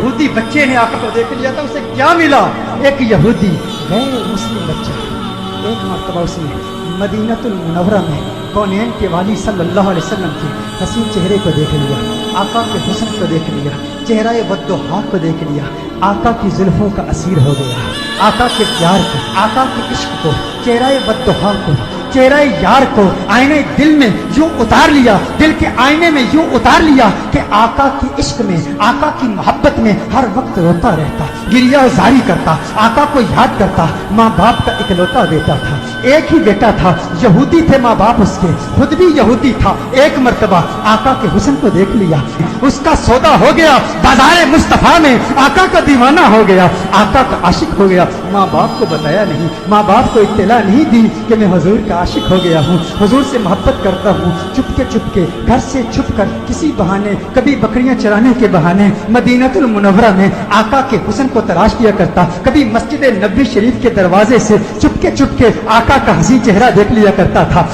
یہودی بچے نے آقا کو دیکھ لیا تھا، اسے کیا ملا؟ ایک یہودی غیر مسلم بچہ ایک مرتبہ اس نے مدینۃ المنورہ میں کونین کے والی صلی اللہ علیہ وسلم کے حسین چہرے کو دیکھ لیا، آقا کے حسن کو دیکھ لیا، چہرہ والضحیٰ کو دیکھ لیا، آقا کی زلفوں کا اسیر ہو گیا، آقا کے پیار کو، آقا کے عشق کو، چہرہ والضحیٰ کو، چہرہ یار کو آئینے دل میں یوں اتار لیا، دل کے آئینے میں یوں اتار لیا کہ آقا کی عشق میں، آقا کی محبت میں ہر وقت روتا رہتا، گریہ زاری کرتا، آقا کو یاد کرتا۔ ماں باپ کا اکلوتا بیٹا تھا، ایک ہی بیٹا تھا، یہودی تھے ماں باپ اس کے، خود بھی یہودی تھا۔ ایک مرتبہ آقا کے حسن کو دیکھ لیا، اس کا سودا ہو گیا، بازار مصطفیٰ میں آقا کا دیوانہ ہو گیا، آقا کا عاشق ہو گیا۔ ماں باپ کو بتایا نہیں، ماں باپ کو اطلاع نہیں دی کہ میں حضور کا عاشق ہو گیا ہوں، حضور سے محبت کرتا ہوں۔ چپ کے گھر سے چھپ کر کسی بہانے، کبھی بکریاں چرانے کے بہانے مدینۃ المنورہ میں آقا کے حسن کو تلاش کیا کرتا، کبھی مسجد نبوی شریف کے دروازے سے چپ کے آقا کا حسین چہرہ دیکھ لیا کرتا تھا،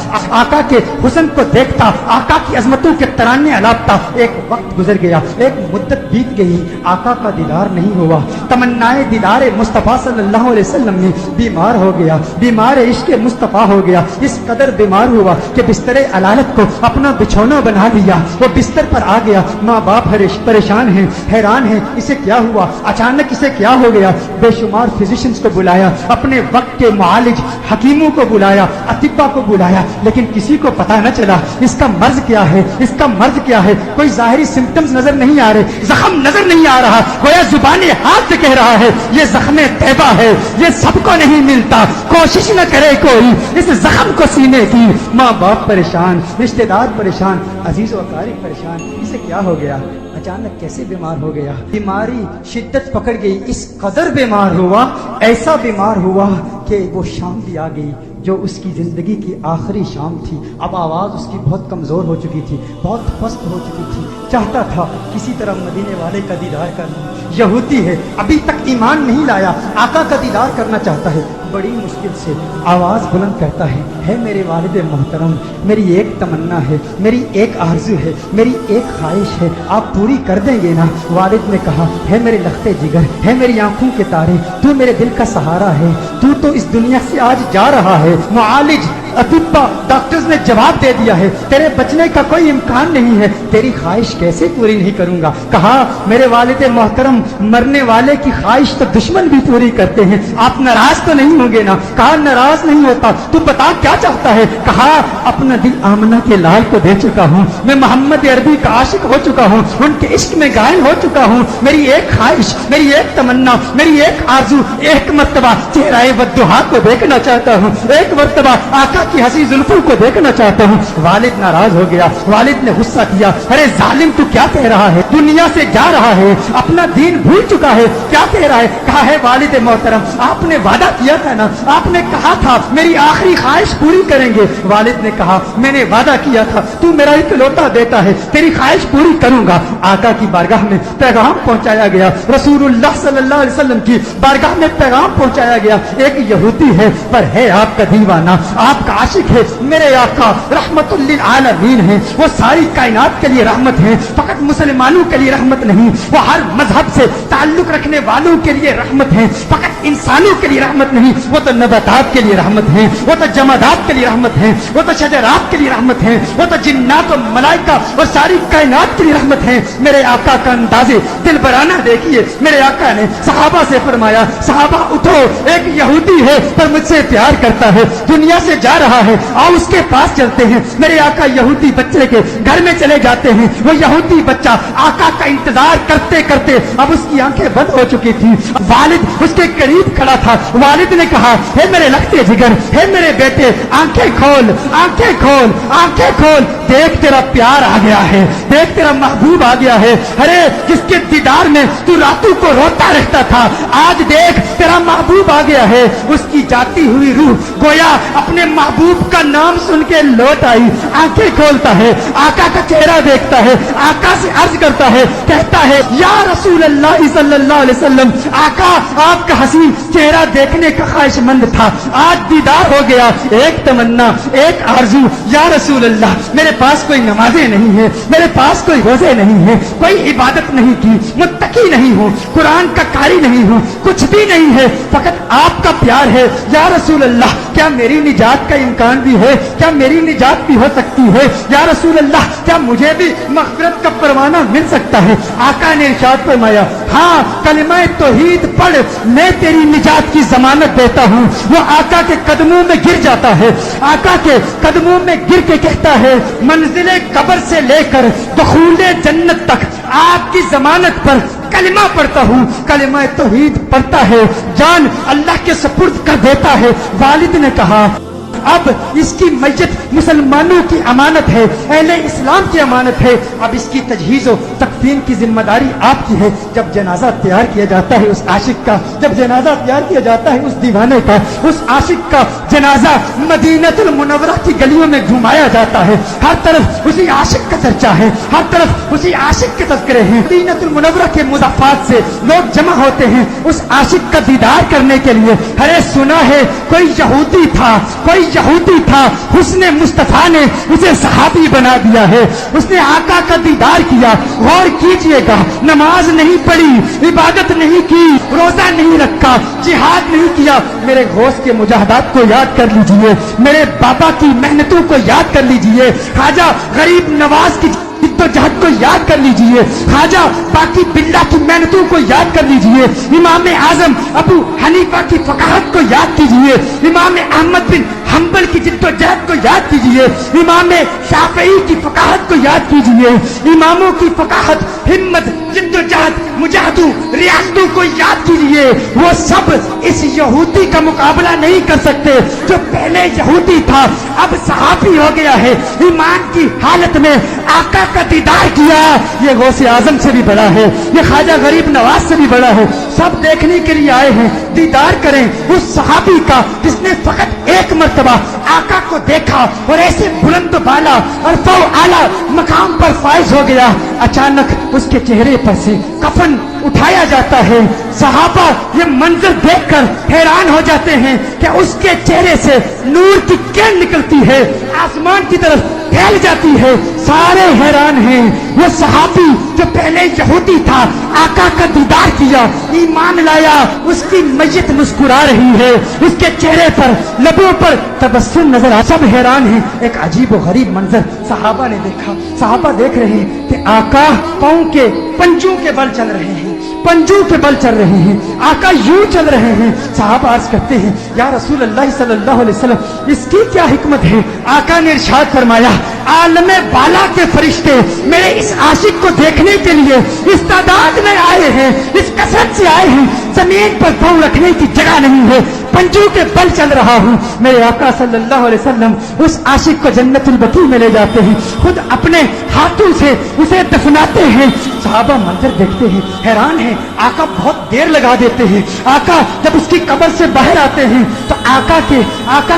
آقا کے حسن کو دیکھتا، آقا کی عظمتوں کے ترانے الاپتا۔ ایک وقت گزر گیا، ایک مدت بیت گئی، آقا کا دیدار نہیں ہوا۔ تمنائے دیدار مصطفیٰ صلی اللہ علیہ وسلم میں بیمار ہو گیا، بیمار عشق مصطفیٰ ہو گیا، اس قدر بیمار ہوا کہ بستر علالت کو اپنا بچھونا بنا لیا، وہ بستر پر آ گیا۔ ماں باپ پریشان ہیں، حیران ہیں، اسے کیا ہوا، اچانک اسے کیا ہو گیا۔ بے شمار فزیشنز کو بلایا، اپنے وقت کے معالج حکیموں کو بلایا، اطباء کو بلایا، لیکن کسی کو پتہ نہ چلا اس کا مرض کیا ہے، اس کا مرض کیا ہے۔ کوئی ظاہری سمپٹمز نظر نہیں آ رہے، زخم نظر نہیں آ رہا، گویا زبان ہاتھ سے کہہ رہا ہے یہ زخم طیبہ ہے، یہ سب کو نہیں ملتا، کوشش نہ کرے کوئی اس زخم کو سینے کی۔ ماں باپ پریشان، رشتہ دار پریشان، عزیز و اقارب پریشان، اسے کیا ہو گیا، اچانک کیسے بیمار ہو گیا۔ بیماری شدت پکڑ گئی، اس قدر بیمار ہوا، ایسا بیمار ہوا کہ وہ شام بھی آ گئی جو اس کی زندگی کی آخری شام تھی۔ اب آواز اس کی بہت کمزور ہو چکی تھی، بہت پست ہو چکی تھی، چاہتا تھا کسی طرح مدینے والے کا دیدار کرنا۔ یہودی ہے، ابھی تک ایمان نہیں لایا، آقا کا دیدار کرنا چاہتا ہے، بڑی مشکل سے آواز بلند کرتا ہے میرے والد محترم، میری ایک تمنا ہے، میری ایک آرزو ہے، میری ایک خواہش ہے، آپ پوری کر دیں گے نا؟ والد نے کہا، ہے میرے لختے جگر، ہے میری آنکھوں کے تارے، تو میرے دل کا سہارا ہے، تو اس دنیا سے آج جا رہا ہے۔ معالج اطباء ڈاکٹرز نے جواب دے دیا ہے تیرے بچنے کا کوئی امکان نہیں ہے، تیری خواہش کیسے پوری نہیں کروں گا؟ کہا میرے والد محترم، مرنے والے کی خواہش تو دشمن بھی پوری کرتے ہیں، آپ ناراض تو نہیں ہوں گے نا؟ کہا ناراض نہیں ہوتا، تو بتا کیا چاہتا ہے؟ کہا اپنا دل آمنہ کے لال کو دے چکا ہوں، میں محمد عربی کا عاشق ہو چکا ہوں، ان کے عشق میں غائل ہو چکا ہوں، میری ایک خواہش، میری ایک تمنا، میری ایک آرزو، ایک مرتبہ چہرہ والضحیٰ کو دیکھنا چاہتا ہوں، ایک مرتبہ آقا کی حسین زلفوں کو دیکھنا چاہتا ہوں۔ والد ناراض ہو گیا، والد نے غصہ کیا، ارے ظالم تو کیا کہہ رہا ہے، دنیا سے جا رہا ہے، اپنا دین بھول چکا ہے، کیا کہہ رہا ہے؟ کہا ہے والد محترم، آپ نے وعدہ کیا تھا نا، آپ نے کہا تھا میری آخری خواہش پوری کریں گے۔ والد نے کہا میں نے وعدہ کیا تھا، تو میرا اکلوتا بیٹا ہے، تیری خواہش پوری کروں گا۔ آقا کی بارگاہ میں پیغام پہنچایا گیا، رسول اللہ صلی اللہ علیہ وسلم کی بارگاہ میں پیغام پہنچایا گیا، ایک یہودی ہے پر ہے آپ کا دیوانہ، آپ کا عاشق ہے، میرے آقا رحمت للعالمین ہیں، وہ ساری کائنات کے لیے رحمت ہیں، فقط مسلمانوں کے لیے رحمت نہیں، وہ ہر مذہب سے تعلق رکھنے والوں کے لیے رحمت ہیں، فقط انسانوں کے لیے رحمت نہیں، وہ تو نباتات کے لیے رحمت ہیں، وہ تو جمادات کے لیے رحمت ہیں، وہ تو شجرات کے لیے رحمت ہیں، وہ تو جنات و ملائکہ اور ساری کائنات کے لیے رحمت ہیں۔ میرے آقا کا اندازے دل برانہ دیکھیے، میرے آقا نے صحابہ سے فرمایا، صحابہ اٹھو، ایک یہودی ہے پر مجھ سے پیار کرتا ہے، دنیا سے جا رہا ہے، آؤ اس کے پاس چلتے ہیں۔ میرے آقا یہودی بچے کے گھر میں چلے جاتے ہیں، وہ یہودی بچہ آقا کا انتظار کرتے کرتے اب اس کی آنکھیں بند ہو چکی تھی، والد اس کے قریب کھڑا تھا، والد نے کہا ہے میرے لختے جگر، ہے میرے بیٹے، آنکھیں کھول، آنکھیں کھول، آنکھیں کھول، دیکھ تیرا پیار آ گیا ہے، دیکھ تیرا محبوب آ گیا ہے، ارے جس کے دیدار میں تو راتوں کو روتا رہتا تھا، آج دیکھ تیرا محبوب آ گیا ہے۔ اس کی جاتی ہوئی روح گویا اپنے محبوب महबूब का नाम सुन के लौट आई, आंखें खोलता है, आका का चेहरा देखता है, आका से अर्ज करता है, कहता है या रसूल अल्लाह सल्लल्लाहु अलैहि वसल्लम, आका आपका हसीन चेहरा देखने का ख्वाहिशमंद था, आज दीदार हो गया। एक तमन्ना, एक आरज़ू, या रसूल अल्लाह मेरे पास कोई नमाजें नहीं है, मेरे पास कोई रोजे नहीं है, कोई इबादत नहीं की, मुत्तकी नहीं हूँ, कुरान का कारी नहीं हूँ, कुछ भी नहीं है, फकत आपका प्यार है। या रसूल अल्लाह क्या मेरी निजात का इम्कान भी है, क्या मेरी निजात भी हो सकती है? या रसूल अल्लाह क्या मुझे भी मग़फ़िरत का परवाना मिल सकता है? आका ने इरशाद फरमाया, हाँ कलिमा तौहीद पढ़, मैं तेरी निजात की जमानत देता हूँ। वो आका के कदमों में गिर जाता है, आका के कदमों में गिर के कहता है, मंजिले कब्र से लेकर दुखूले जन्नत तक आपकी जमानत पर कलिमा पढ़ता हूँ। कलिमा तौहीद पढ़ता है, जान अल्लाह के सपुर्द कर देता है। वालिद ने कहा, अब इसकी मैयत मुसलमानों की अमानत है, अहले इस्लाम की अमानत है, अब इसकी तजहीज़ व तकफीन की जिम्मेदारी आपकी है। जब जनाजा तैयार किया जाता है उस आशिक का, जब जनाजा तैयार किया जाता है उस दीवाने का, उस आशिक का जनाजा मदीनतुल मुनव्वरा की गलियों में घुमाया जाता है। हर तरफ उसी आशिक का चर्चा है, हर तरफ उसी आशिक के तज़किरे हैं। मदीनतुल मुनव्वरा के मुज़ाफ़ात से लोग जमा होते हैं उस आशिक का दीदार करने के लिए। अरे सुना है कोई यहूदी था, कोई यहूदी था, हुस्ने मुस्तफा ने उसे सहाबी बना दिया है। उसने आका का दीदार किया। गौर कीजिएगा, नमाज नहीं पढ़ी, इबादत नहीं की, रोजा नहीं रखा, जिहाद नहीं किया। मेरे गौस के मुजाहदात को याद कर लीजिए, मेरे बाबा की मेहनतों को याद कर लीजिए, ख्वाजा गरीब नवाज की जहद को याद कर लीजिए, ख्वाजा बाकी बिल्ला की मेहनतों को याद कर लीजिए, इमाम आजम अबू हनीफा की फकाहत को याद कीजिए, इमाम अहमद बिन हम्बल की जिद्दोजहद को याद कीजिए, इमाम शाफई की फकाहत को याद कीजिए, इमामों की फकाहत, हिम्मत, जिद्दोजहद, मुजाहदू, रियासतों को याद कीजिए। वो सब इस यहूदी का मुकाबला नहीं कर सकते जो पहले यहूदी था, अब सहाबी हो गया है। ईमान की हालत में आका का दीदार किया। ये गौसे आजम से भी बड़ा है, ये ख्वाजा गरीब नवाज से भी बड़ा है। सब देखने के लिए आए हैं, दीदार करें उस सहाबी का जिसने फकत एक मर्तबा आका को देखा और ऐसे बुलंद बाला और फौ आला मकाम पर फाइज हो गया। अचानक उसके चेहरे पर से कफन उठाया जाता है। सहाबा ये मंजर देखकर हैरान हो जाते हैं कि उसके चेहरे से नूर की किरण निकलती है, आसमान की तरफ फैल जाती है। सारे हैरान हैं। वो सहाबी जो पहले यहूदी था, आका का दीदार किया, ईमान लाया, उसकी मैयत मुस्कुरा रही है, उसके चेहरे पर, लबों पर तबस्सुम नजर आ। सब हैरान हैं। एक अजीब और गरीब मंजर सहाबा ने देखा। सहाबा देख रहे हैं कि आका पांव के पंजों के बल चल रहे हैं, पंजों के बल चल रहे हैं, आका यूं चल रहे हैं। साहब अर्ज करते हैं, या रसूल अल्लाह सल्लल्लाहु अलैहि वसल्लम इसकी क्या हिकमत है? आका ने इरशाद फरमाया, आलमे बाला के फरिश्ते मेरे इस आशिक को देखने के लिए इस तादाद में आए हैं, इस कसरत से आए हैं, जमीन पर पांव रखने की जगह नहीं है, पंजों के बल चल रहा हूँ। मेरे आका सल्लल्लाहु अलैहि वसल्लम उस आशिक को जन्नतुल बकी में ले जाते हैं, खुद अपने हाथों से उसे दफनाते हैं। सहाबा मंजर देखते हैं, हैरान है। आका बहुत देर लगा देते हैं। आका जब उसकी कब्र से बाहर आते हैं तो आका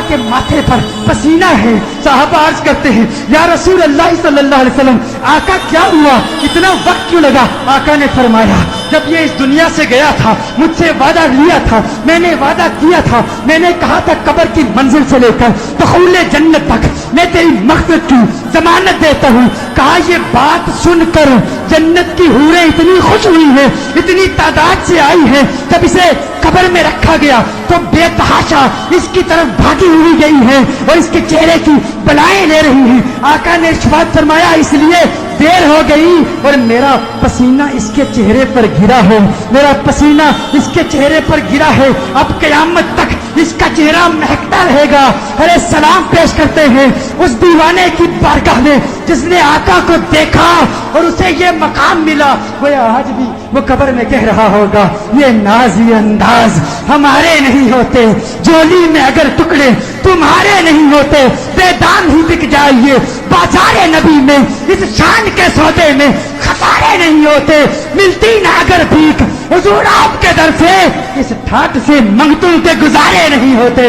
के माथे पर पसीना है। सहाबा अर्ज करते हैं, या रसूल अल्लाह सल्लल्लाहु अलैहि वसल्लम आका क्या हुआ, इतना वक्त क्यों लगा? आका ने फरमाया, जब ये इस दुनिया से गया था मुझसे वादा लिया था, मैंने वादा किया था, मैंने कहा था कब्र की मंजिल से लेकर दुखूले जन्नत तक मैं तेरी मग़फ़िरत की जमानत देता हूँ। कहा ये बात सुनकर जन्नत की हूरें इतनी खुश हुई है, इतनी तादाद से आई है। जब इसे कब्र में रखा गया तो बेतहाशा इसकी तरफ भागी हुई गई है और इसके चेहरे की बलाएं ले रही हैं। आका ने इरशाद फरमाया, इसलिए देर हो गई और मेरा पसीना इसके चेहरे पर गिरा है, मेरा पसीना इसके चेहरे पर गिरा है। अब क़यामत तक इसका चेहरा महकता रहेगा। अरे सलाम पेश करते हैं उस दीवाने की बारगाह में जिसने आका को देखा और उसे ये मकाम मिला। वो आज भी वो कब्र में कह रहा होगा, ये नाज़ी अंदाज हमारे नहीं होते, झोली में अगर टुकड़े तुम्हारे नहीं होते, बेदाम ही बिक जाइए बाजारे नबी में, इस शान के सौदे में खसारे नहीं होते। मिलती ना अगर भीख हुजूर आपके दर से, इस ठाट से मंगतों के गुजारे नहीं होते।